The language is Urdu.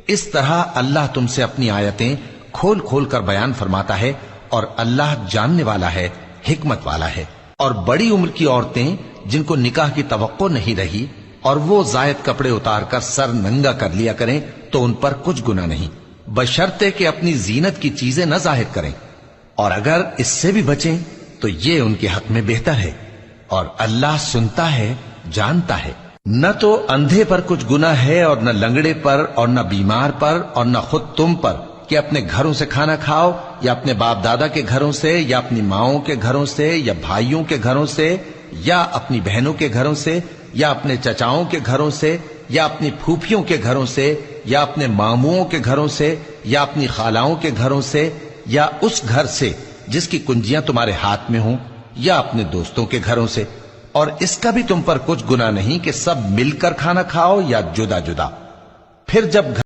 اس طرح اللہ تم سے اپنی آیتیں کھول کھول کر بیان فرماتا ہے، اور اللہ جاننے والا ہے، حکمت والا ہے۔ اور بڑی عمر کی عورتیں جن کو نکاح کی توقع نہیں رہی اور وہ زائد کپڑے اتار کر سر ننگا کر لیا کریں تو ان پر کچھ گناہ نہیں، بشرطے کہ اپنی زینت کی چیزیں نہ ظاہر کریں، اور اگر اس سے بھی بچیں تو یہ ان کے حق میں بہتر ہے، اور اللہ سنتا ہے، جانتا ہے۔ نہ تو اندھے پر کچھ گناہ ہے، اور نہ لنگڑے پر، اور نہ بیمار پر، اور نہ خود تم پر کہ اپنے گھروں سے کھانا کھاؤ، یا اپنے باپ دادا کے گھروں سے، یا اپنی ماؤں کے گھروں سے، یا بھائیوں کے گھروں سے، یا اپنی بہنوں کے گھروں سے، یا اپنے چچاؤں کے گھروں سے، یا اپنی پھوپھیوں کے گھروں سے، یا اپنے ماموؤں کے گھروں سے، یا اپنی خالاؤں کے گھروں سے، یا اس گھر سے جس کی کنجیاں تمہارے ہاتھ میں ہوں، یا اپنے دوستوں کے گھروں سے۔ اور اس کا بھی تم پر کچھ گناہ نہیں کہ سب مل کر کھانا کھاؤ یا جدا جدا۔ پھر جب